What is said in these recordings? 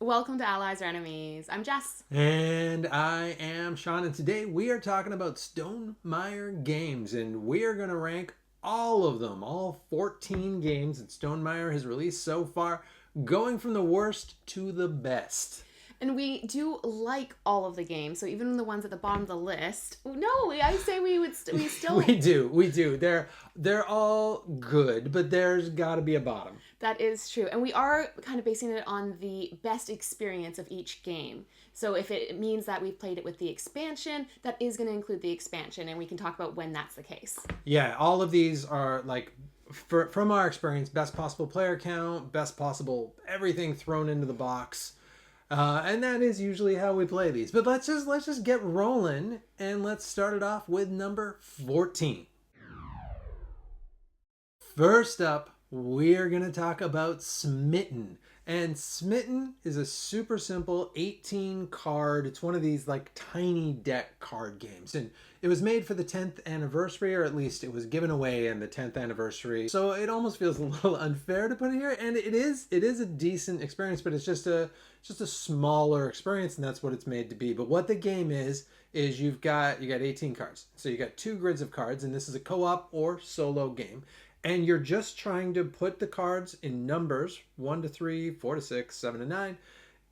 Welcome to Allies or Enemies. I'm Jess. And I am Sean, and today we are talking about Stonemaier Games, and we are going to rank all of them, all 14 games that Stonemaier has released so far, going from the worst to the best. And we do like all of the games, so even the ones at the bottom of the list. No, I say we still. we do. They're all good, but there's got to be a bottom. That is true. And we are kind of basing it on the best experience of each game. So if it means that we've played it with the expansion, that is going to include the expansion, and we can talk about when that's the case. Yeah, all of these are like from our experience, best possible player count, best possible everything thrown into the box. And that is usually how we play these. But let's just get rolling, and let's start it off with number 14. First up, we're going to talk about Smitten. And Smitten is a super simple 18 card. It's one of these like tiny deck card games. And it was made for the 10th anniversary, or at least it was given away in the 10th anniversary. So it almost feels a little unfair to put it here. And it is a decent experience, but it's just a smaller experience, and that's what it's made to be. But what the game is you got 18 cards. So you got two grids of cards, and this is a co-op or solo game. And you're just trying to put the cards in numbers 1 to 3, 4 to 6, 7 to 9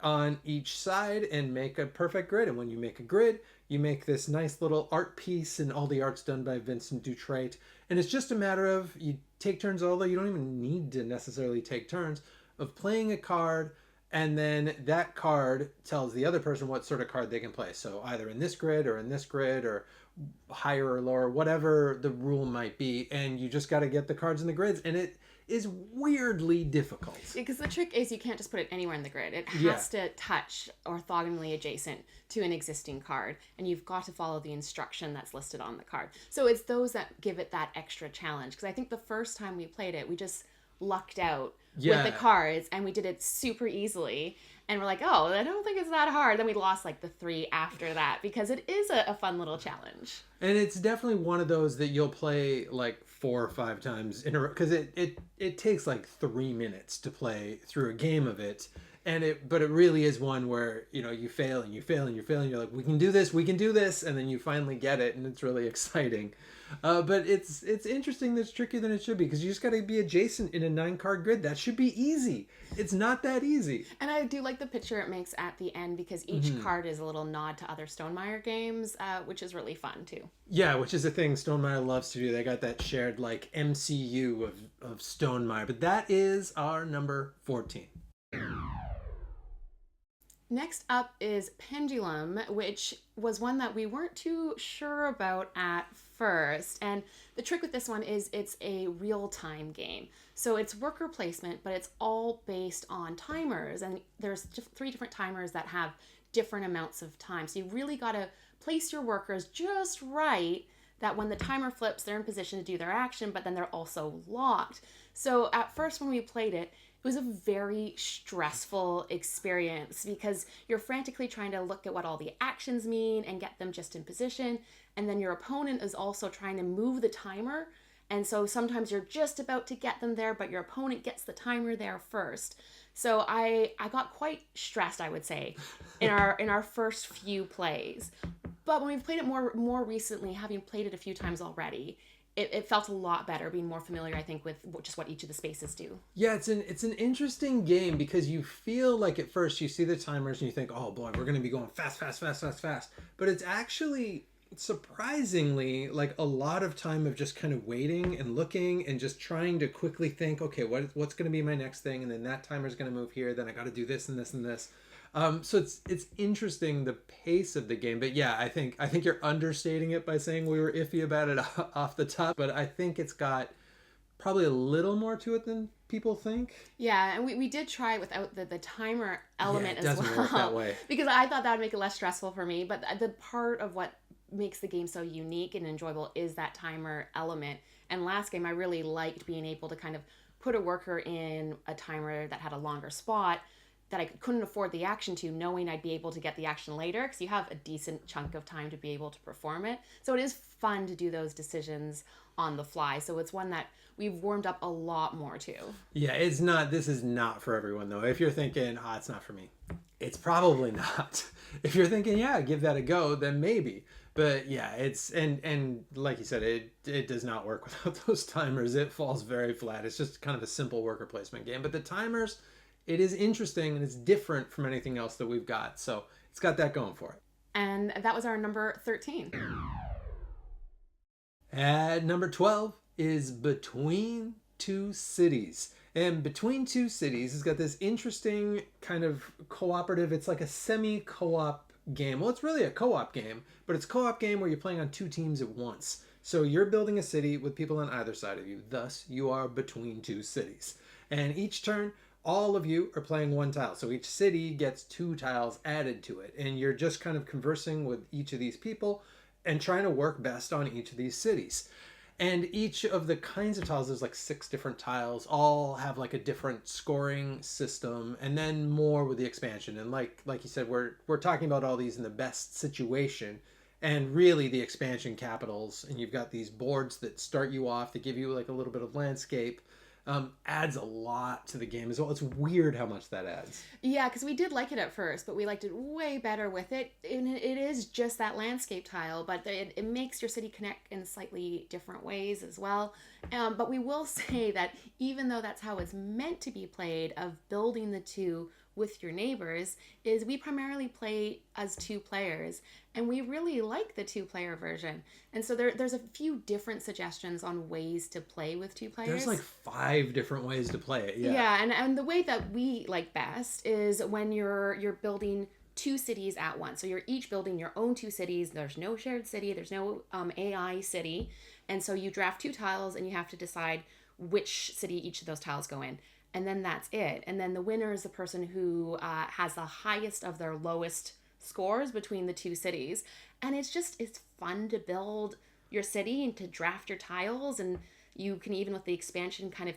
on each side and make a perfect grid. And when you make a grid, you make this nice little art piece, and all the art's done by Vincent Dutrait. And it's just a matter of you take turns, although you don't even need to necessarily take turns, of playing a card, and then that card tells the other person what sort of card they can play. So either in this grid or in this grid, or higher or lower, whatever the rule might be, and you just got to get the cards in the grids, and it is weirdly difficult. Because the trick is you can't just put it anywhere in the grid. It Yeah. has to touch orthogonally adjacent to an existing card, and you've got to follow the instruction that's listed on the card. So it's those that give it that extra challenge. Because I think the first time we played it, we just lucked out with the cards, and we did it super easily. And we're like, oh, I don't think it's that hard. Then we lost like the three after that, because it is a fun little challenge. And it's definitely one of those that you'll play like 4 or 5 times in a row, because it takes like 3 minutes to play through a game of it. But it really is one where you fail and you fail and you fail, and you're like, we can do this, and then you finally get it, and it's really exciting. But it's interesting that it's trickier than it should be, because you just got to be adjacent in a 9 card grid. That should be easy. It's not that easy. And I do like the picture it makes at the end, because each card is a little nod to other Stonemaier games, which is really fun too. Yeah, which is a thing Stonemaier loves to do. They got that shared like MCU of Stonemaier. But that is our number 14. Next up is Pendulum, which was one that we weren't too sure about at first. And the trick with this one is it's a real-time game. So it's worker placement, but it's all based on timers. And there's 3 different timers that have different amounts of time. So you really got to place your workers just right, that when the timer flips, they're in position to do their action, but then they're also locked. So at first when we played it, it was a very stressful experience, because you're frantically trying to look at what all the actions mean and get them just in position. And then your opponent is also trying to move the timer. And so sometimes you're just about to get them there, but your opponent gets the timer there first. So I got quite stressed, I would say, in our first few plays. But when we've played it more recently, having played it a few times already, it felt a lot better, being more familiar, I think, with just what each of the spaces do. Yeah, it's an interesting game, because you feel like at first you see the timers and you think, oh boy, we're going to be going fast, fast, fast, fast, fast. But it's actually surprisingly like a lot of time of just kind of waiting and looking and just trying to quickly think, okay, what's going to be my next thing, and then that timer's going to move here, then I got to do this and this and this. So it's interesting, the pace of the game. But yeah, I think you're understating it by saying we were iffy about it off the top. But I think it's got probably a little more to it than people think. Yeah, and we did try it without the timer element Yeah, it as doesn't well. work that way. Because I thought that would make it less stressful for me. But the part of what makes the game so unique and enjoyable is that timer element. And last game, I really liked being able to kind of put a worker in a timer that had a longer spot, that I couldn't afford the action to, knowing I'd be able to get the action later, because you have a decent chunk of time to be able to perform it. So it is fun to do those decisions on the fly. So it's one that we've warmed up a lot more to. Yeah, it's not, this is not for everyone though. If you're thinking, it's not for me, it's probably not. If you're thinking, yeah, give that a go, then maybe. But yeah, it's, and like you said, it does not work without those timers. It falls very flat. It's just kind of a simple worker placement game. But the timers, it is interesting and it's different from anything else that we've got. So it's got that going for it. And that was our number 13. At number 12 is Between Two Cities. And Between Two Cities has got this interesting kind of cooperative, it's like a semi-co-op game. Well, it's really a co-op game, but it's a co-op game where you're playing on two teams at once. So you're building a city with people on either side of you. Thus, you are between two cities. And each turn, all of you are playing one tile. So each city gets 2 tiles added to it. And you're just kind of conversing with each of these people and trying to work best on each of these cities. And each of the kinds of tiles, there's like 6 different tiles, all have like a different scoring system, and then more with the expansion. And like you said, we're talking about all these in the best situation, and really the expansion capitals. And you've got these boards that start you off, that give you like a little bit of landscape. Adds a lot to the game as well. It's weird how much that adds. Yeah, because we did like it at first, but we liked it way better with it. And it is just that landscape tile, but it makes your city connect in slightly different ways as well. But we will say that even though that's how it's meant to be played, of building the two with your neighbors, is we primarily play as 2 players, and we really like the 2-player version. And so there's a few different suggestions on ways to play with 2 players. There's like 5 different ways to play it. Yeah, and the way that we like best is when you're building 2 cities at once. So you're each building your own 2 cities. There's no shared city. There's no AI city. And so you draft 2 tiles, and you have to decide which city each of those tiles go in. And then that's it. And then the winner is the person who has the highest of their lowest scores between the 2 cities. And it's fun to build your city and to draft your tiles. And you can, even with the expansion, kind of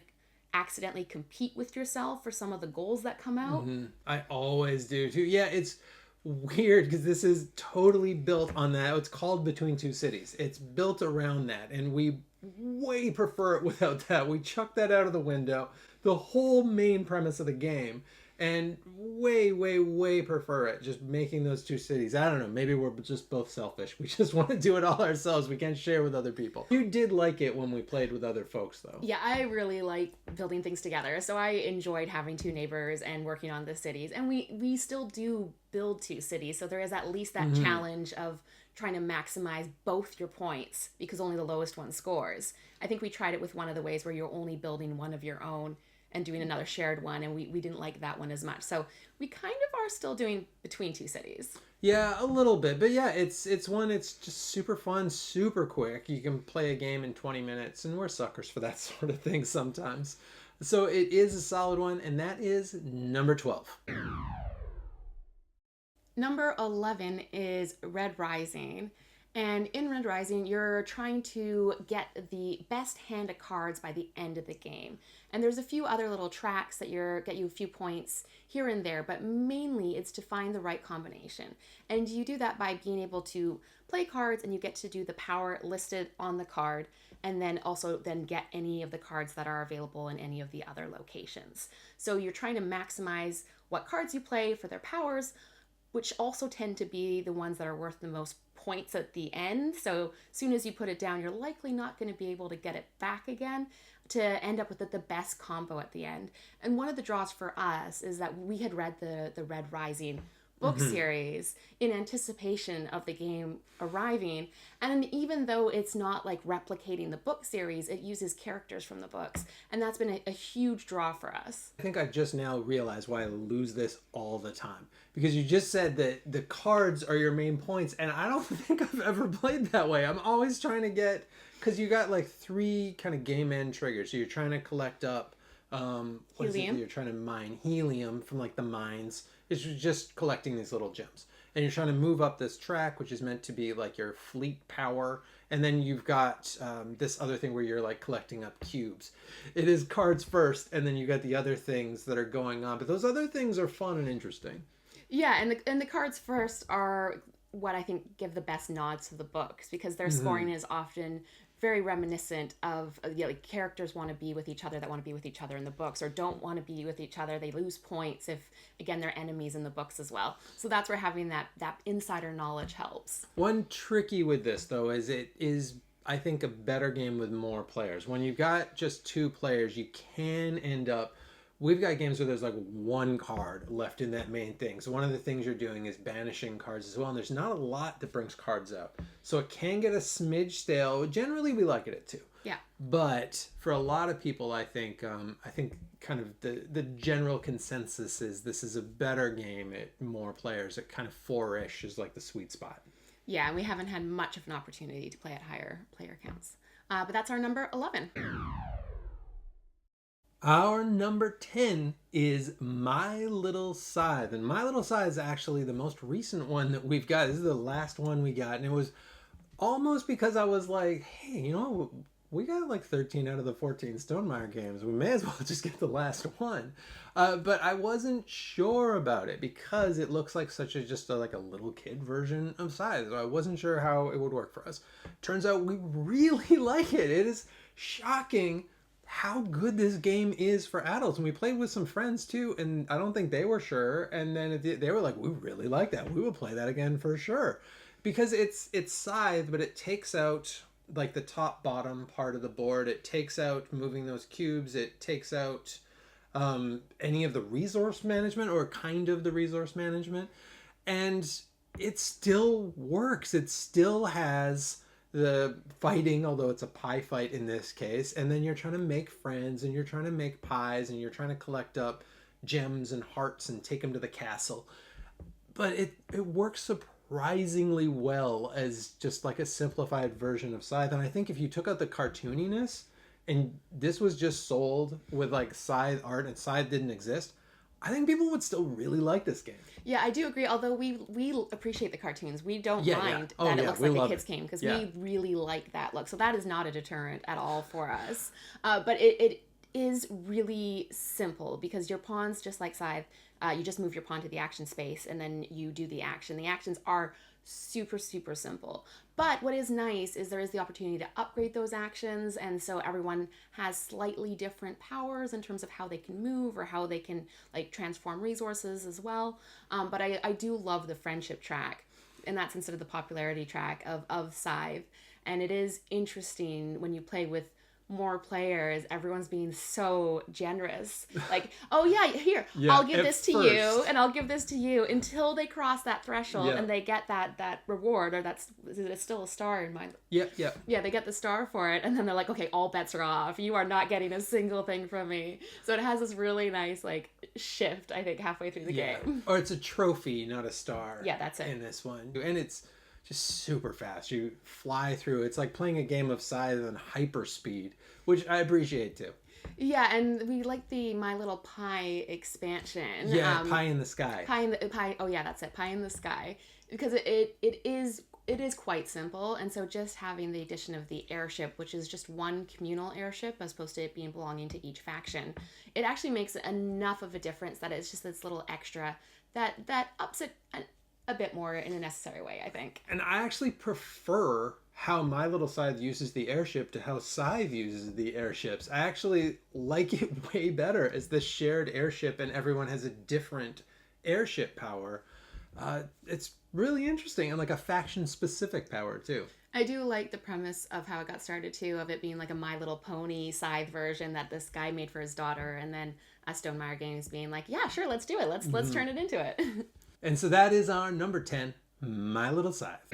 accidentally compete with yourself for some of the goals that come out. Mm-hmm. I always do too. Yeah, it's weird because this is totally built on that. It's called Between Two Cities. It's built around that. And we way prefer it without that. We chuck that out of the window. The whole main premise of the game, and way prefer it, just making those 2 cities. I don't know, maybe we're just both selfish. We just want to do it all ourselves. We can't share with other people. You did like it when we played with other folks though. Yeah, I really like building things together. So I enjoyed having 2 neighbors and working on the cities. And we still do build 2 cities. So there is at least that challenge of trying to maximize both your points, because only the lowest one scores. I think we tried it with one of the ways where you're only building one of your own and doing another shared one, and we didn't like that one as much. So we kind of are still doing Between Two Cities. Yeah, a little bit. But yeah, it's just super fun, super quick. You can play a game in 20 minutes, and we're suckers for that sort of thing sometimes. So it is a solid one, and that is number 12. Number 11 is Red Rising. And in Red Rising, you're trying to get the best hand of cards by the end of the game. And there's a few other little tracks that get you a few points here and there, but mainly it's to find the right combination. And you do that by being able to play cards, and you get to do the power listed on the card, and then also then get any of the cards that are available in any of the other locations. So you're trying to maximize what cards you play for their powers, which also tend to be the ones that are worth the most points at the end. So as soon as you put it down, you're likely not going to be able to get it back again to end up with the best combo at the end. And one of the draws for us is that we had read the Red Rising book series in anticipation of the game arriving. And even though it's not like replicating the book series, it uses characters from the books. And that's been a huge draw for us. I think I just now realized why I lose this all the time. Because you just said that the cards are your main points, and I don't think I've ever played that way. I'm always trying to get, because you got like 3 kind of game end triggers. So you're trying to collect up What is it that Helium. you're trying to mine? Helium from like the mines. It's just collecting these little gems. And you're trying to move up this track, which is meant to be like your fleet power. And then you've got this other thing where you're like collecting up cubes. It is cards first, and then you got the other things that are going on. But those other things are fun and interesting. Yeah, and the cards first are what I think give the best nods to the books because their Mm-hmm. scoring is often very reminiscent of like characters want to be with each other that want to be with each other in the books or don't want to be with each other. They lose points if again they're enemies in the books as well. So that's where having that insider knowledge helps. One tricky with this though is it is I think a better game with more players. When you've got just two players, you can end up we've got games where there's like one card left in that main thing. So one of the things you're doing is banishing cards as well, and there's not a lot that brings cards out. So it can get a smidge stale. Generally we like it at two. Yeah. But for a lot of people, I think kind of the general consensus is this is a better game at more players. At kind of four-ish is like the sweet spot. Yeah, and we haven't had much of an opportunity to play at higher player counts. But that's our number 11. Our number 10 is My Little Scythe. And My Little Scythe is actually the most recent one that we've got. This is the last one we got. And it was almost because I was like, hey, we got like 13 out of the 14 Stonemaier games. We may as well just get the last one. But I wasn't sure about it because it looks like like a little kid version of Scythe. So I wasn't sure how it would work for us. Turns out we really like it. It is shocking how good this game is for adults. And we played with some friends too, and I don't think they were sure. And then they were like, we really like that. We would play that again for sure. Because it's Scythe, but it takes out like the top bottom part of the board. It takes out moving those cubes. It takes out any of the resource management or kind of the resource management. And it still works. It still has the fighting, although it's a pie fight in this case, and then you're trying to make friends and you're trying to make pies and you're trying to collect up gems and hearts and take them to the castle. But it works surprisingly well as just like a simplified version of Scythe. And I think if you took out the cartooniness and this was just sold with like Scythe art and Scythe didn't exist, I think people would still really like this game. Yeah, I do agree. Although we appreciate the cartoons, we don't mind Oh, that it yeah, looks we like a love kids' it. game because Yeah. we really like that look. So that is not a deterrent at all for us. But it is really simple because your pawns, just like Scythe, you just move your pawn to the action space and then you do the action. The actions are super, super simple. But what is nice is there is the opportunity to upgrade those actions, and so everyone has slightly different powers in terms of how they can move or how they can like transform resources as well. But I do love the friendship track, and that's instead of the popularity track of Scythe. And it is interesting when you play with more players, everyone's being so generous. Like, oh yeah, here, Yeah, I'll give at this to you, first. and I'll give this to you until they cross that threshold Yeah. and they get that reward, or it's still a star in mind. Yeah. Yeah, they get the star for it, and then they're like, okay, all bets are off. You are not getting a single thing from me. So it has this really nice like shift, I think, halfway through the game. Or it's a trophy, not a star. Yeah, that's it. In this one. And it's just super fast. You fly through. It's like playing a game of Scythe on hyper speed, which I appreciate too. Yeah, and we like the My Little Pie expansion. Yeah, Pie in the Sky. Pie in the pie. Oh yeah, that's it. Pie in the Sky, because it is quite simple, and so just having the addition of the airship, which is just one communal airship as opposed to it being belonging to each faction, it actually makes enough of a difference that it's just this little extra that ups it a bit more in a necessary way, I think. And I actually prefer how My Little Scythe uses the airship to how Scythe uses the airships. I actually like it way better as this shared airship and everyone has a different airship power. It's really interesting and like a faction specific power too. I do like the premise of how it got started too, of it being like a My Little Pony Scythe version that this guy made for his daughter, and then Stonemaier Games being like, yeah, sure, let's do it. Let's turn it into it. And so that is our number 10, My Little Scythe.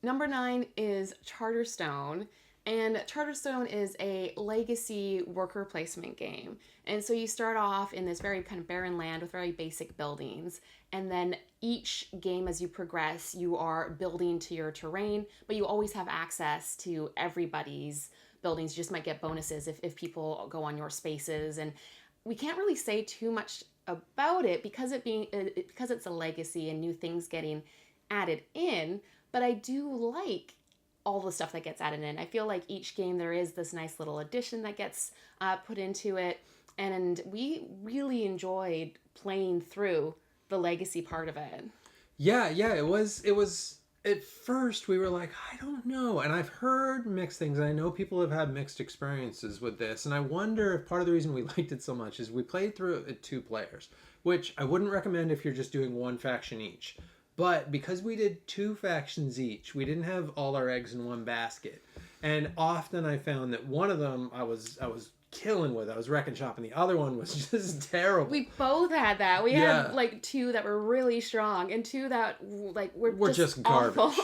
Number 9 is Charterstone. And Charterstone is a legacy worker placement game. And so you start off in this very kind of barren land with very basic buildings. And then each game as you progress, you are building to your terrain, but you always have access to everybody's buildings. You just might get bonuses if people go on your spaces. And we can't really say too much about it because because it's a legacy and new things getting added in. But I do like all the stuff that gets added in. I feel like each game there is this nice little addition that gets put into it, and we really enjoyed playing through the legacy part of it. Yeah, it was at first we were like, I don't know. And I've heard mixed things. And I know people have had mixed experiences with this. And I wonder if part of the reason we liked it so much is we played through it at 2 players, which I wouldn't recommend if you're just doing one faction each. But because we did 2 factions each, we didn't have all our eggs in one basket. And often I found that one of them I was killing with. I was wrecking shop, and the other one was just terrible. We both had that. We had like 2 that were really strong and 2 that like were just garbage.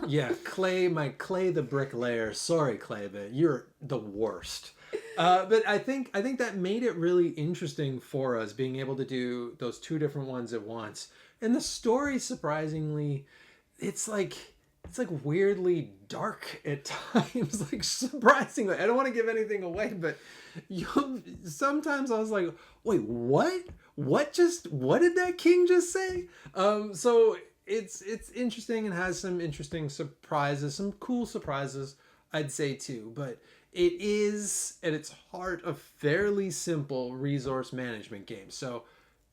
Yeah, Clay the bricklayer. Sorry, Clay, but you're the worst. But I think that made it really interesting for us being able to do those 2 different ones at once. And the story, surprisingly, it's like weirdly dark at times, like surprisingly. I don't want to give anything away, but sometimes I was like, wait, what? What did that king just say? So it's interesting and has some interesting surprises, some cool surprises, I'd say too. But it is at its heart a fairly simple resource management game. So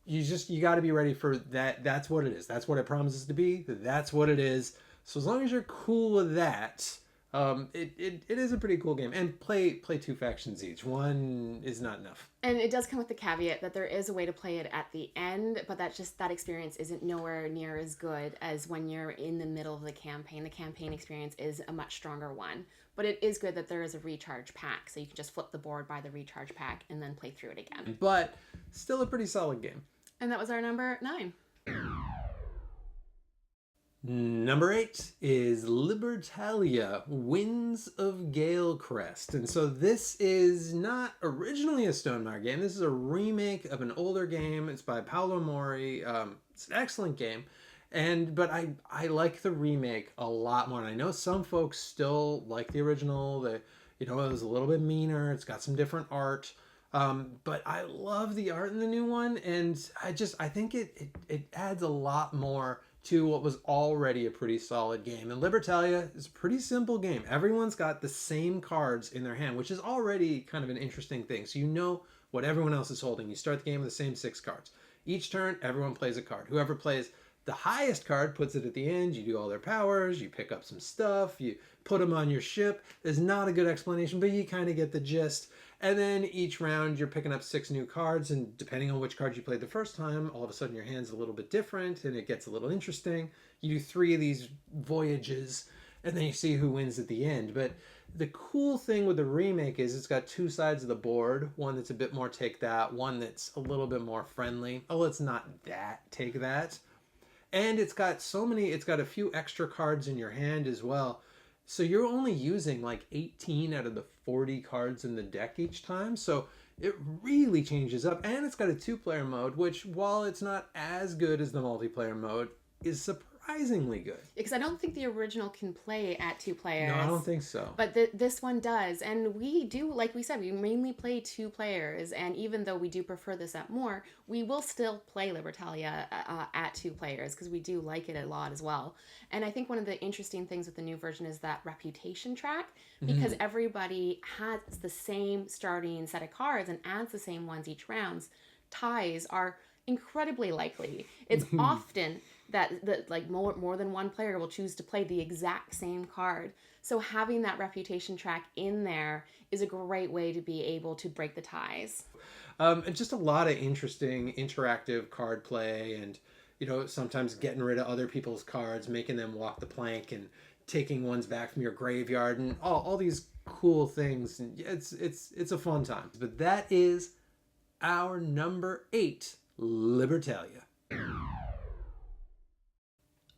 you got to be ready for that. That's what it is. That's what it promises to be. That's what it is. So as long as you're cool with that, it is a pretty cool game. And play 2 factions each. One is not enough. And it does come with the caveat that there is a way to play it at the end, but that experience isn't nowhere near as good as when you're in the middle of the campaign. The campaign experience is a much stronger one. But it is good that there is a recharge pack, so you can just flip the board, buy the recharge pack, and then play through it again. But still a pretty solid game. And that was our number 9. Number 8 is Libertalia, Winds of Galecrest. And so this is not originally a Stonemaier game. This is a remake of an older game. It's by Paolo Mori. It's an excellent game. But I like the remake a lot more. And I know some folks still like the original. It was a little bit meaner. It's got some different art. But I love the art in the new one. And I think it adds a lot more to what was already a pretty solid game. And Libertalia is a pretty simple game. Everyone's got the same cards in their hand, which is already kind of an interesting thing. So you know what everyone else is holding. You start the game with the same 6 cards. Each turn, everyone plays a card. Whoever plays the highest card puts it at the end. You do all their powers. You pick up some stuff. You put them on your ship. There's not a good explanation, but you kind of get the gist. And then each round you're picking up 6 new cards, and depending on which card you played the first time, all of a sudden your hand's a little bit different and it gets a little interesting. You do 3 of these voyages and then you see who wins at the end. But the cool thing with the remake is it's got 2 sides of the board. One that's a bit more take that, one that's a little bit more friendly. Oh, it's not that take that. And it's got a few extra cards in your hand as well. So you're only using like 18 out of the 40 cards in the deck each time. So it really changes up. And it's got a 2-player mode, which, while it's not as good as the multiplayer mode, is surprisingly good. Because I don't think the original can play at 2 players. No, I don't think so. But this one does. And we do, like we said, we mainly play 2 players. And even though we do prefer this at more, we will still play Libertalia at 2 players because we do like it a lot as well. And I think one of the interesting things with the new version is that reputation track, because everybody has the same starting set of cards and adds the same ones each round. Ties are incredibly likely. It's often that like more than one player will choose to play the exact same card. So having that reputation track in there is a great way to be able to break the ties. And just a lot of interesting interactive card play, and sometimes getting rid of other people's cards, making them walk the plank, and taking ones back from your graveyard, and all these cool things. And it's a fun time. But that is our number 8, Libertalia.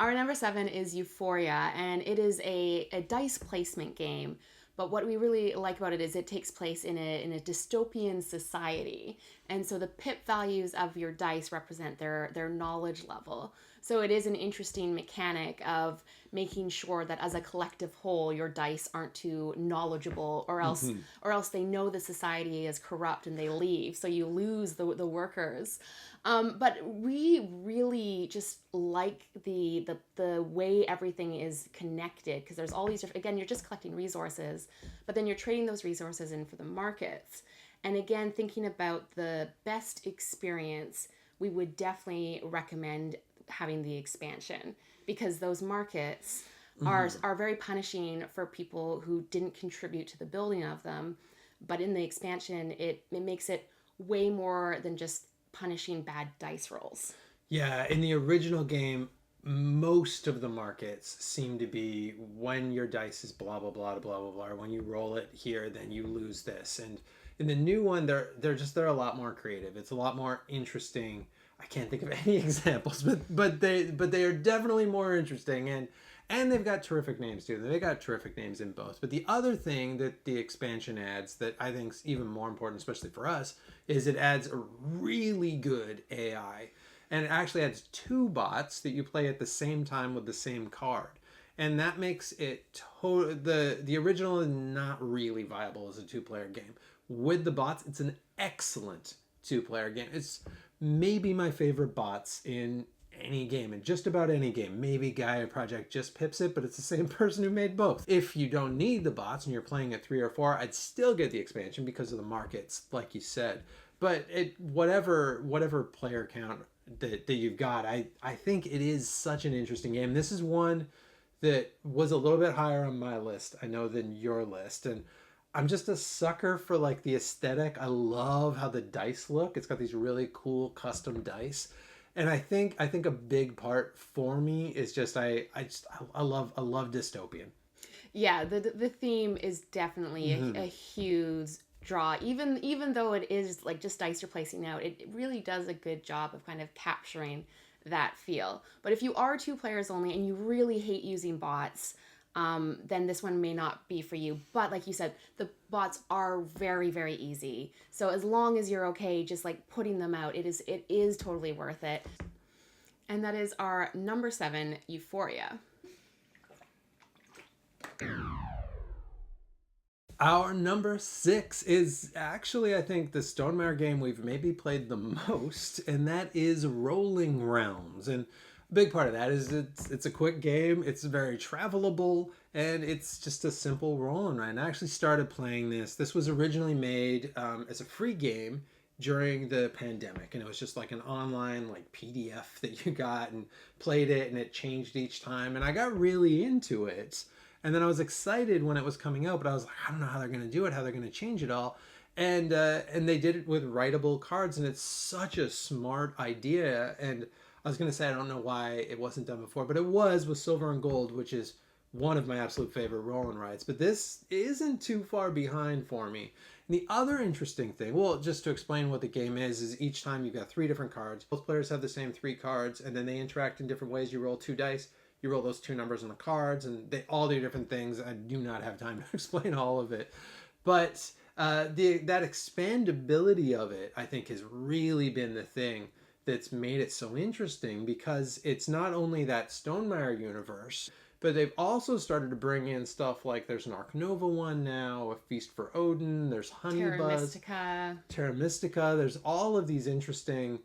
Our number 7 is Euphoria, and it is a dice placement game. But what we really like about it is it takes place in a dystopian society. And so the pip values of your dice represent their knowledge level. So it is an interesting mechanic of making sure that as a collective whole, your dice aren't too knowledgeable, or else they know the society is corrupt and they leave. So you lose the workers. But we really just like the way everything is connected, because there's all these different, again, you're just collecting resources, but then you're trading those resources in for the markets. And again, thinking about the best experience, we would definitely recommend having the expansion, because those markets are very punishing for people who didn't contribute to the building of them. But in the expansion, it makes it way more than just punishing bad dice rolls. Yeah, in the original game, most of the markets seem to be when your dice is blah blah blah blah blah blah. Or when you roll it here, then you lose this. And in the new one, they're a lot more creative. It's a lot more interesting. I can't think of any examples, but they are definitely more interesting, and they've got terrific names too. They got terrific names in both. But the other thing that the expansion adds that I think is even more important, especially for us, is it adds a really good AI. And it actually adds two bots that you play at the same time with the same card. And that makes it the original is not really viable as a two-player game. With the bots, it's an excellent two-player game. It's maybe my favorite bots in any game, and just about any game. Maybe Gaia Project just pips it, but it's the same person who made both. If you don't need the bots and you're playing at 3 or 4, I'd still get the expansion because of the markets, like you said. But whatever player count that you've got, I think it is such an interesting game. This is one that was a little bit higher on my list, I know, than your list. And I'm just a sucker for like the aesthetic. I love how the dice look. It's got these really cool custom dice. And I think a big part for me is just I love dystopian. Yeah, the theme is definitely a huge draw. Even though it is like just dice you're placing out, it really does a good job of kind of capturing that feel. But if you are two players only and you really hate using bots, then this one may not be for you. But like you said, the bots are very, very easy. So as long as you're okay just like putting them out, it is totally worth it. And that is our number 7, Euphoria. Our number 6 is actually, I think, the Stonemaier game we've maybe played the most, and that is Rolling Realms. And a big part of that is it's a quick game, it's very travelable, and it's just a simple roll and write. And I actually started playing this. This was originally made as a free game during the pandemic, and it was just like an online like PDF that you got and played it, and it changed each time. And I got really into it. And then I was excited when it was coming out, but I was like, I don't know how they're going to do it, how they're going to change it all. And they did it with writable cards, and it's such a smart idea. And I was going to say, I don't know why it wasn't done before, but it was with Silver and Gold, which is one of my absolute favorite roll and rides. But this isn't too far behind for me. And the other interesting thing, well, just to explain what the game is each time you've got 3 different cards. Both players have the same 3 cards, and then they interact in different ways. You roll 2 dice. You roll those 2 numbers on the cards, and they all do different things. I do not have time to explain all of it. But that expandability of it, I think, has really been the thing that's made it so interesting, because it's not only that Stonemaier universe, but they've also started to bring in stuff like there's an Ark Nova one now, a Feast for Odin, there's Honeybuzz, Terra Mystica. There's all of these interesting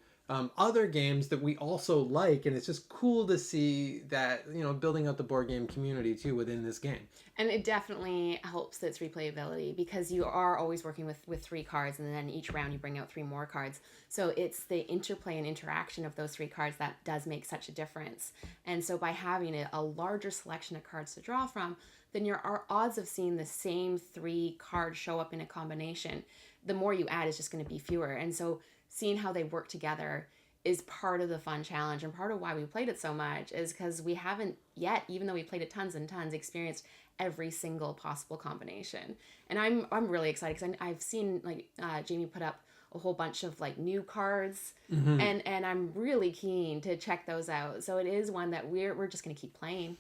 other games that we also like, and it's just cool to see that, you know, building up the board game community too within this game. And it definitely helps its replayability, because you are always working with 3 cards, and then each round you bring out 3 more cards. So it's the interplay and interaction of those 3 cards that does make such a difference. And so by having a larger selection of cards to draw from, then your odds of seeing the same 3 cards show up in a combination, the more you add is just going to be fewer. And so seeing how they work together is part of the fun challenge, and part of why we played it so much is because we haven't yet, even though we played it tons and tons, experienced every single possible combination. And I'm really excited, because I've seen like Jamie put up a whole bunch of like new cards, and I'm really keen to check those out. So it is one that we're just going to keep playing.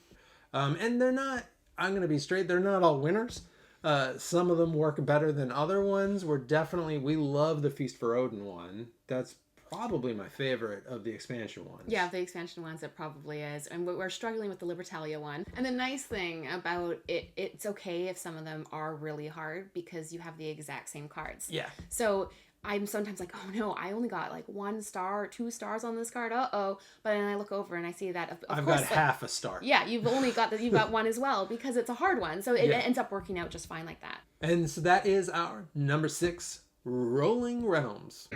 And they're not, I'm going to be straight, they're not all winners. Some of them work better than other ones. We love the Feast for Odin one. That's probably my favorite of the expansion ones. Yeah, the expansion ones, it probably is. And we're struggling with the Libertalia one. And the nice thing about it, it's okay if some of them are really hard because you have the exact same cards. Yeah. So I'm sometimes like, oh no, I only got like 1 star or 2 stars on this card. Uh-oh. But then I look over and I see that of I've course, got half a star. Yeah, you've got one as well because it's a hard one. So it ends up working out just fine like that. And so that is our number 6, Rolling Realms.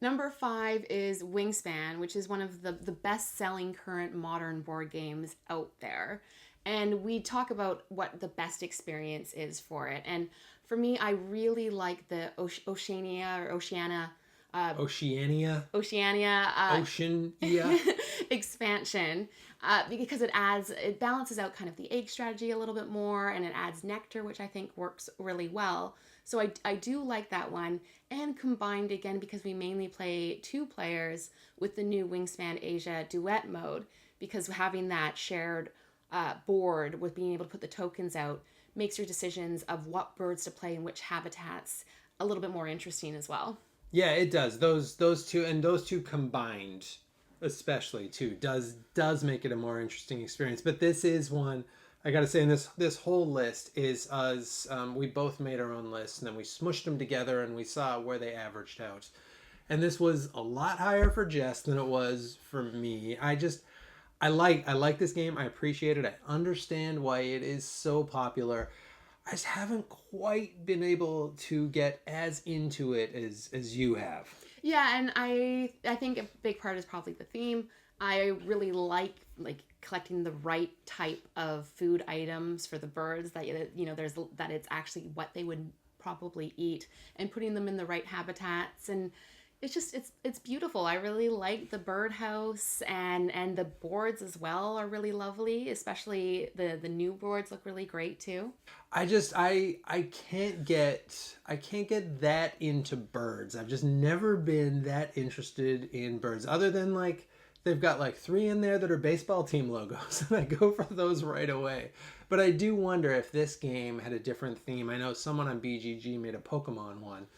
Number 5 is Wingspan, which is one of the best-selling current modern board games out there. And we talk about what the best experience is for it. And for me, I really like the Oceania expansion because it balances out kind of the egg strategy a little bit more, and it adds nectar, which I think works really well. So I do like that one, and combined again because we mainly play 2 players with the new Wingspan Asia duet mode, because having that shared board with being able to put the tokens out makes your decisions of what birds to play in which habitats a little bit more interesting as well. Yeah, it does. Those two combined, especially too, does make it a more interesting experience. But this is one I gotta say, in this whole list is us. We both made our own list, and then we smushed them together, and we saw where they averaged out. And this was a lot higher for Jess than it was for me. I like this game. I appreciate it. I understand why it is so popular. I just haven't quite been able to get as into it as you have. Yeah, and I think a big part is probably the theme. I really like collecting the right type of food items for the birds that that it's actually what they would probably eat, and putting them in the right habitats, and it's beautiful. I really like the birdhouse, and the boards as well are really lovely, especially the new boards look really great too. I can't get that into birds. I've just never been that interested in birds, other than they've got 3 in there that are baseball team logos, and I go for those right away. But I do wonder if this game had a different theme. I know someone on BGG made a Pokemon one,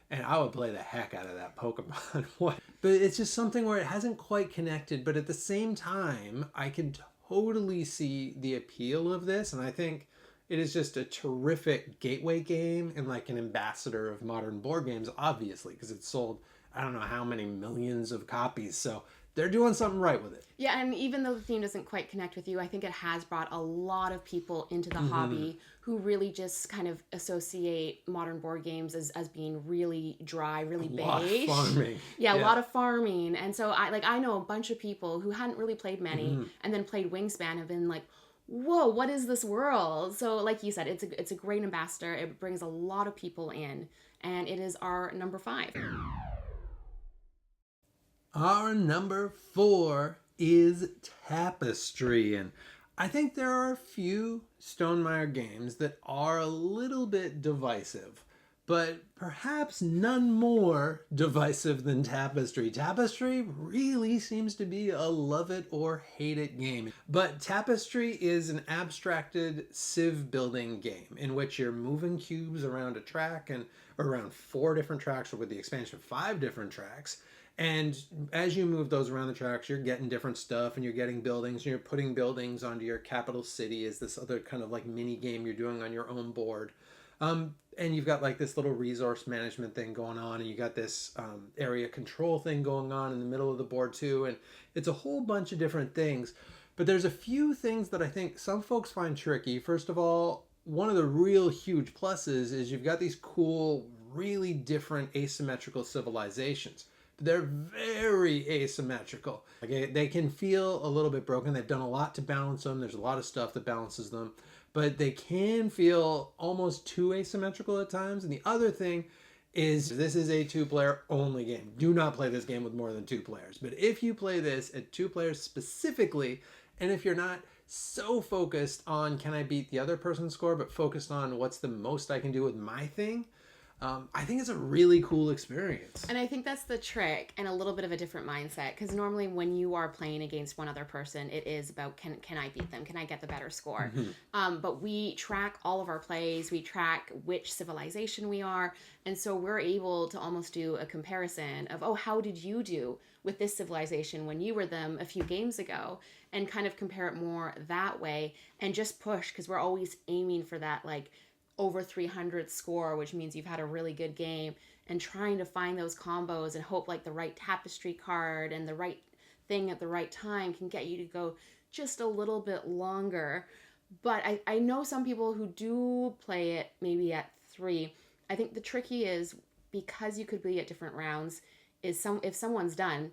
and I would play the heck out of that Pokemon one. But it's just something where it hasn't quite connected, but at the same time, I can totally see the appeal of this, and I think it is just a terrific gateway game and an ambassador of modern board games, obviously, because it's sold I don't know how many millions of copies, so they're doing something right with it. Yeah, and even though the theme doesn't quite connect with you, I think it has brought a lot of people into the hobby who really just kind of associate modern board games as being really dry, really beige. Lot of farming. Yeah, a lot of farming. And so I know a bunch of people who hadn't really played many and then played Wingspan have been like, whoa, what is this world? So like you said, it's a great ambassador. It brings a lot of people in, and it is our number 5. Our number 4 is Tapestry, and I think there are a few Stonemaier games that are a little bit divisive, but perhaps none more divisive than Tapestry. Tapestry really seems to be a love it or hate it game. But Tapestry is an abstracted civ building game in which you're moving cubes around a track, or around 4 different tracks, or with the expansion 5 different tracks. And as you move those around the tracks, you're getting different stuff, and you're getting buildings, and you're putting buildings onto your capital city as this other kind of mini game you're doing on your own board. And you've got this little resource management thing going on, and you got this area control thing going on in the middle of the board too. And it's a whole bunch of different things. But there's a few things that I think some folks find tricky. First of all, one of the real huge pluses is you've got these cool, really different asymmetrical civilizations. They're very asymmetrical. They can feel a little bit broken. They've done a lot to balance them. There's a lot of stuff that balances them. But they can feel almost too asymmetrical at times. And the other thing is this is a 2-player only game. Do not play this game with more than 2 players. But if you play this at 2 players specifically, and if you're not so focused on can I beat the other person's score, but focused on what's the most I can do with my thing, I think it's a really cool experience. And I think that's the trick, and a little bit of a different mindset, because normally when you are playing against one other person, it is about can I beat them? Can I get the better score? But we track all of our plays, we track which civilization we are, and so we're able to almost do a comparison of, oh, how did you do with this civilization when you were them a few games ago, and kind of compare it more that way, and just push, because we're always aiming for that like over 300 score, which means you've had a really good game, and trying to find those combos and hope like the right tapestry card and the right thing at the right time can get you to go just a little bit longer. But I know some people who do play it maybe at 3. I think the tricky is, because you could be at different rounds, is if someone's done,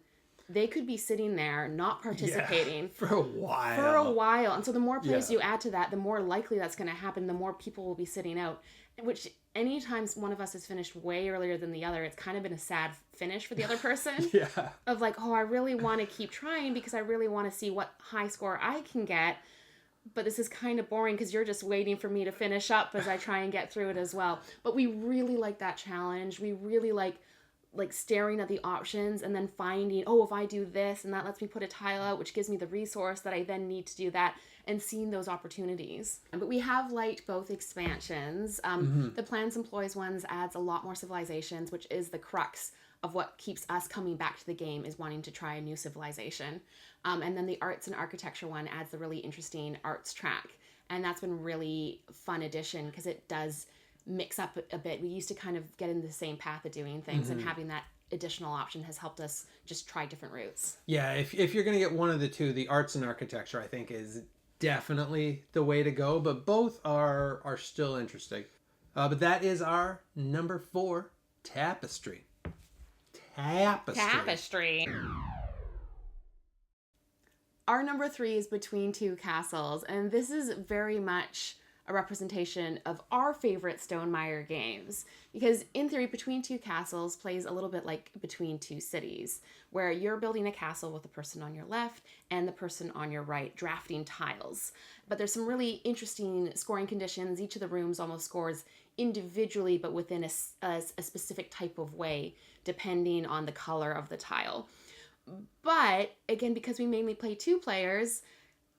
they could be sitting there not participating for a while. And so the more plays you add to that, the more likely that's going to happen, the more people will be sitting out, which anytime one of us has finished way earlier than the other, it's kind of been a sad finish for the other person. Of like, oh, I really want to keep trying because I really want to see what high score I can get, but this is kind of boring because you're just waiting for me to finish up as I try and get through it as well. But we really like that challenge. We really like staring at the options and then finding, oh, if I do this and that lets me put a tile out, which gives me the resource that I then need to do that, and seeing those opportunities. But we have liked both expansions. The Plans Employs ones adds a lot more civilizations, which is the crux of what keeps us coming back to the game, is wanting to try a new civilization. And then the Arts and Architecture one adds the really interesting arts track. And that's been really fun addition because it does mix up a bit. We used to kind of get in the same path of doing things, and having that additional option has helped us just try different routes. Yeah, if you're going to get one of the two, the Arts and Architecture, I think, is definitely the way to go, but both are still interesting. But that is our number 4, Tapestry. Tapestry. Our number 3 is Between Two Castles, and this is very much a representation of our favorite Stonemaier games, because in theory, Between Two Castles plays a little bit like Between Two Cities, where you're building a castle with the person on your left and the person on your right drafting tiles. But there's some really interesting scoring conditions. Each of the rooms almost scores individually, but within a specific type of way, depending on the color of the tile. But again, because we mainly play 2 players,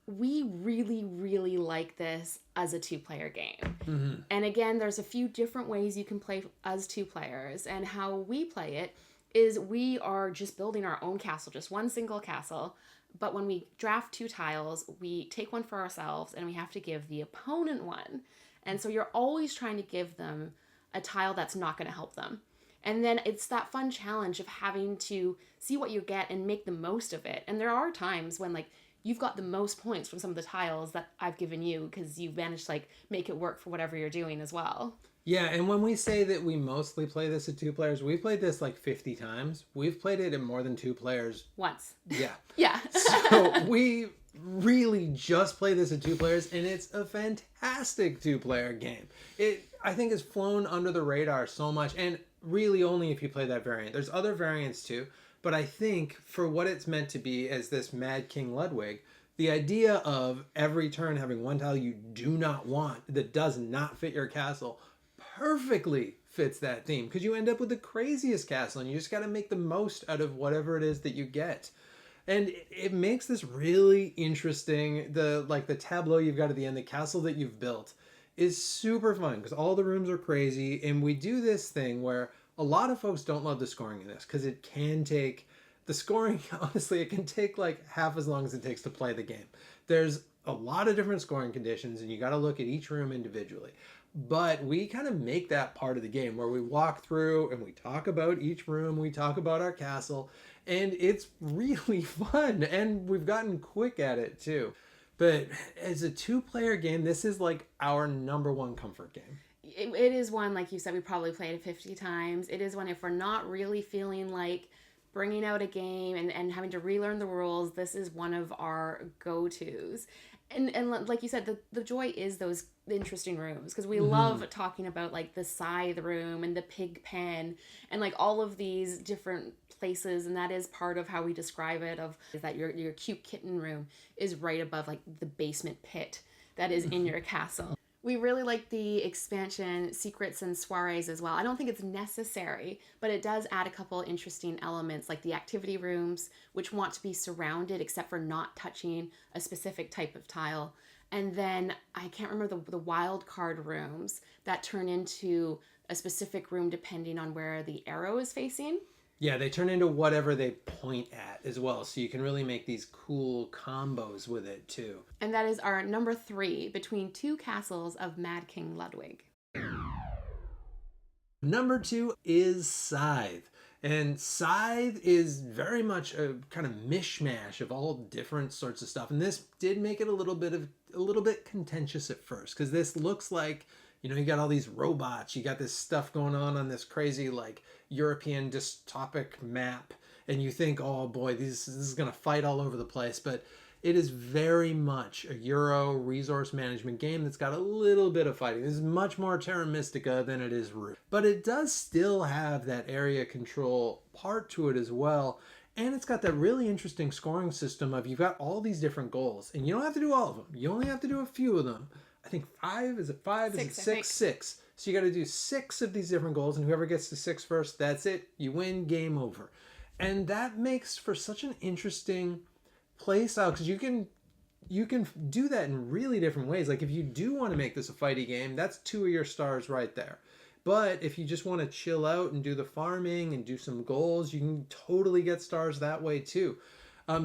we really, really like this as a 2-player game. And again, there's a few different ways you can play as 2 players, and how we play it is we are just building our own castle, just one single castle. But when we draft 2 tiles, we take one for ourselves and we have to give the opponent one. And so you're always trying to give them a tile that's not going to help them. And then it's that fun challenge of having to see what you get and make the most of it. And there are times when like you've got the most points from some of the tiles that I've given you because you've managed to like make it work for whatever you're doing as well. Yeah, and when we say that we mostly play this at 2 players, we've played this like 50 times. We've played it in more than 2 players. Once. Yeah. Yeah. So we really just play this at 2 players, and it's a fantastic 2-player game. It, I think, has flown under the radar so much, and really only if you play that variant. There's other variants too, but I think for what it's meant to be as this Mad King Ludwig, the idea of every turn having one tile you do not want that does not fit your castle perfectly fits that theme, because you end up with the craziest castle and you just got to make the most out of whatever it is that you get. And it makes this really interesting. The tableau you've got at the end, the castle that you've built, is super fun because all the rooms are crazy. And we do this thing where a lot of folks don't love the scoring in this because it can take, the scoring, honestly, it can take like half as long as it takes to play the game. There's a lot of different scoring conditions and you got to look at each room individually. But we kind of make that part of the game where we walk through and we talk about each room, we talk about our castle, and it's really fun, and we've gotten quick at it too. But as a 2-player game, this is like our number 1 comfort game. It is one, like you said, we probably played it 50 times. It is one, if we're not really feeling like bringing out a game and having to relearn the rules, this is one of our go-tos. And like you said, the joy is those interesting rooms, because we love talking about like the scythe room and the pig pen and like all of these different places, and that is part of how we describe it, of is that your cute kitten room is right above like the basement pit that is in your castle. We really like the expansion Secrets and Soirees as well. I don't think it's necessary, but it does add a couple interesting elements like the activity rooms, which want to be surrounded except for not touching a specific type of tile. And then I can't remember the wild card rooms that turn into a specific room depending on where the arrow is facing. Yeah, they turn into whatever they point at as well. So you can really make these cool combos with it too. And that is our number 3, Between Two Castles of Mad King Ludwig. Number 2 is Scythe. And Scythe is very much a kind of mishmash of all different sorts of stuff. And this did make it a little bit contentious at first, because this looks like, you know, you got all these robots, you got this stuff going on this crazy like European dystopic map, and you think, oh boy, this is going to fight all over the place. But it is very much a Euro resource management game that's got a little bit of fighting. This is much more Terra Mystica than it is Root. But it does still have that area control part to it as well. And it's got that really interesting scoring system of, you've got all these different goals, and you don't have to do all of them. You only have to do a few of them. I think 5, is it 5? Is it 6? 6. So you got to do 6 of these different goals, and whoever gets to 6 first, that's it. You win, game over. And that makes for such an interesting play style, because you can do that in really different ways. Like if you do want to make this a fighty game, that's 2 of your stars right there. But if you just want to chill out and do the farming and do some goals, you can totally get stars that way too.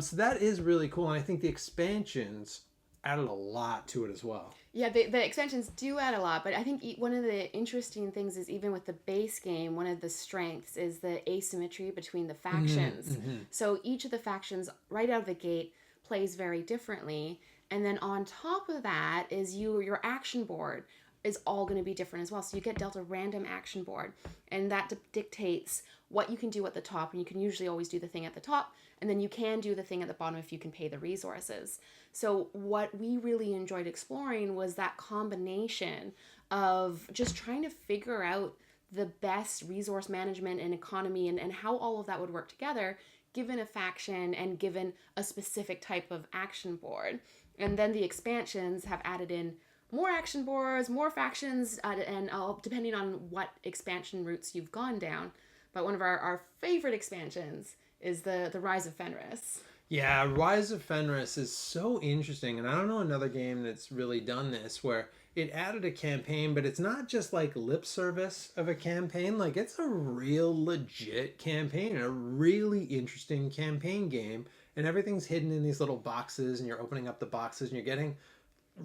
So that is really cool, and I think the expansions added a lot to it as well. Yeah, the expansions do add a lot, but I think one of the interesting things is, even with the base game, one of the strengths is the asymmetry between the factions. So each of the factions right out of the gate plays very differently, and then on top of that is your action board is all going to be different as well. So you get dealt a random action board, and that dictates what you can do at the top, and you can usually always do the thing at the top, and then you can do the thing at the bottom if you can pay the resources. So what we really enjoyed exploring was that combination of just trying to figure out the best resource management and economy, and how all of that would work together given a faction and given a specific type of action board. And then the expansions have added in more action boards, more factions, and depending on what expansion routes you've gone down. But one of our favorite expansions is the Rise of Fenris. Yeah, Rise of Fenris is so interesting, and I don't know another game that's really done this, where it added a campaign, but it's not just like lip service of a campaign. Like, it's a real legit campaign, a really interesting campaign game, and everything's hidden in these little boxes, and you're opening up the boxes and you're getting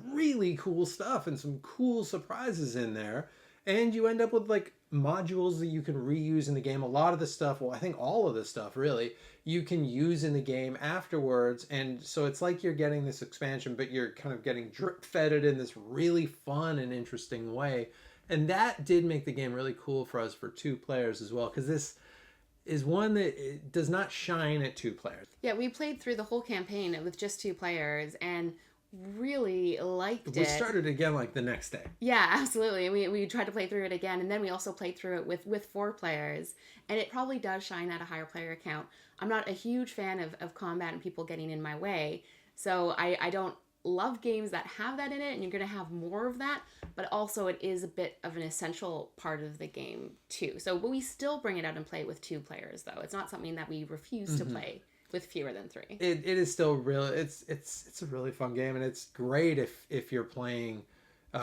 really cool stuff and some cool surprises in there. And you end up with like modules that you can reuse in the game. A lot of the stuff, well, I think all of the stuff really, you can use in the game afterwards. And so it's like you're getting this expansion, but you're kind of getting drip fed it in this really fun and interesting way. And that did make the game really cool for us for 2 players as well, because this is one that it does not shine at 2 players. Yeah, we played through the whole campaign with just 2 players and really liked it. We started again like the next day. Yeah, absolutely. We tried to play through it again, and then we also played through it with 4 players, and it probably does shine at a higher player count. I'm not a huge fan of combat and people getting in my way, so I don't love games that have that in it, and you're going to have more of that, but also it is a bit of an essential part of the game too. So, but we still bring it out and play it with 2 players, though. It's not something that we refuse to play with fewer than 3. It is still real. It's a really fun game, and it's great if you're playing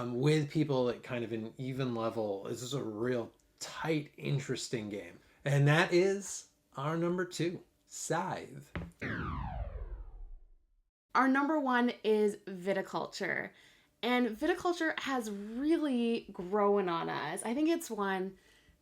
with people at kind of an even level. This is a real tight, interesting game, and that is our number 2, Scythe. Our number 1 is viticulture, and viticulture has really grown on us. I think it's one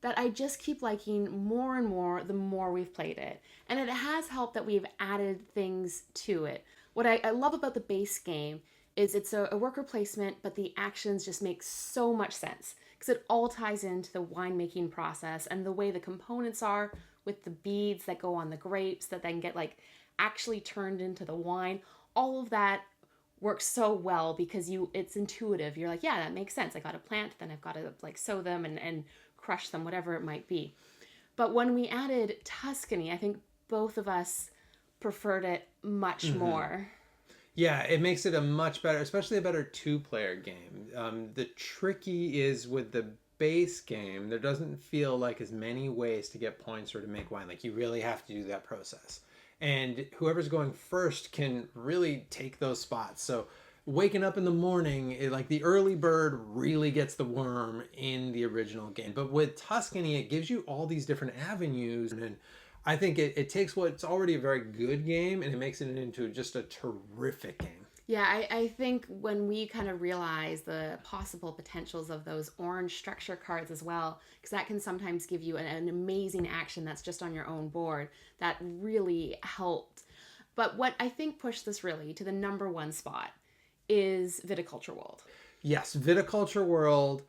that I just keep liking more and more the more we've played it. And it has helped that we've added things to it. What I love about the base game is it's a worker placement, but the actions just make so much sense, because it all ties into the winemaking process and the way the components are with the beads that go on the grapes that then get like actually turned into the wine. All of that works so well because it's intuitive. You're like, yeah, that makes sense. I got to plant, then I've got to like sow them and crush them, whatever it might be. But when we added Tuscany, I think both of us preferred it much more. Yeah, it makes it a much better, especially a better two-player game. The tricky is with the base game, there doesn't feel like as many ways to get points or to make wine. Like you really have to do that process. And whoever's going first can really take those spots. So waking up in the morning, like the early bird really gets the worm in the original game. But with Tuscany, it gives you all these different avenues. And I think it takes what's already a very good game and it makes it into just a terrific game. Yeah, I think when we kind of realize the possible potentials of those orange structure cards as well, because that can sometimes give you an amazing action that's just on your own board, that really helped. But what I think pushed this really to the number one spot is Viticulture World. Yes, Viticulture World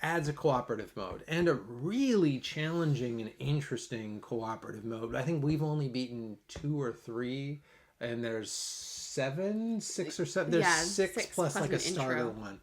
adds a cooperative mode and a really challenging and interesting cooperative mode. I think we've only beaten 2 or 3, and there's 6 or 7. There's 6 plus like a starter one.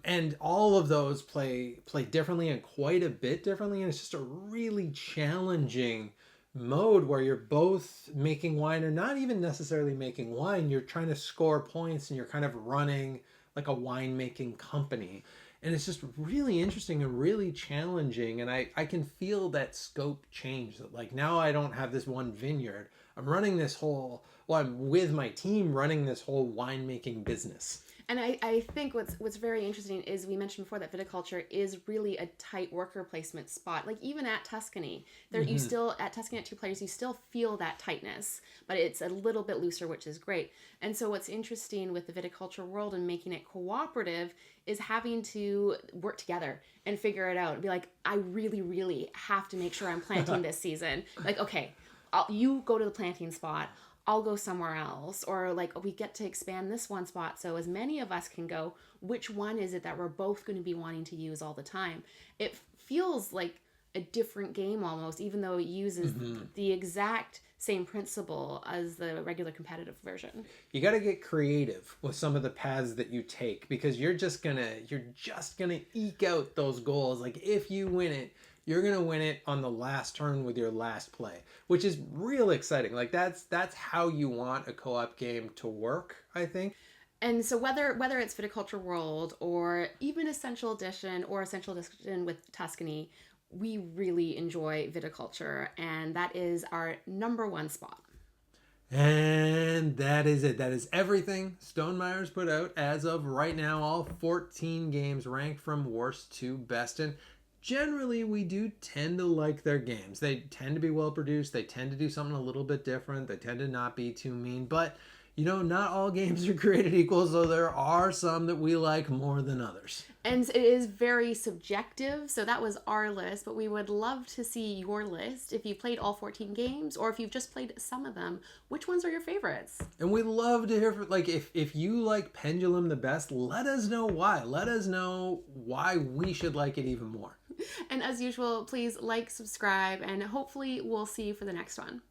And all of those play differently and quite a bit differently, and it's just a really challenging mode where you're both making wine or not even necessarily making wine. You're trying to score points and you're kind of running like a winemaking company. And it's just really interesting and really challenging. And I can feel that scope change. That like now I don't have this one vineyard. I'm running this whole, well, I'm with my team running this whole winemaking business. And I think what's very interesting is we mentioned before that viticulture is really a tight worker placement spot. Like even at Tuscany, you still, at Tuscany at 2 players, you still feel that tightness, but it's a little bit looser, which is great. And so what's interesting with the Viticulture World and making it cooperative is having to work together and figure it out and be like, I really, really have to make sure I'm planting this season. Like, okay, you go to the planting spot. I'll go somewhere else, or like we get to expand this one spot so as many of us can go. Which one is it that we're both going to be wanting to use all the time? It feels like a different game almost, even though it uses the exact same principle as the regular competitive version. You got to get creative with some of the paths that you take, because you're just gonna eke out those goals. Like if you win it, you're going to win it on the last turn with your last play, which is real exciting. Like that's how you want a co-op game to work, I think. And so whether it's Viticulture World or even Essential Edition or Essential Edition with Tuscany, we really enjoy viticulture, and that is our number one spot. And that is it. That is everything Stonemeier's put out as of right now. All 14 games ranked from worst to best. And generally, we do tend to like their games. They tend to be well produced. They tend to do something a little bit different. They tend to not be too mean. But, you know, not all games are created equal, so there are some that we like more than others. And it is very subjective, so that was our list, but we would love to see your list. If you played all 14 games, or if you've just played some of them, which ones are your favorites? And we'd love to hear from, like, if you like Pendulum the best, let us know why. Let us know why we should like it even more. And as usual, please like, subscribe, and hopefully we'll see you for the next one.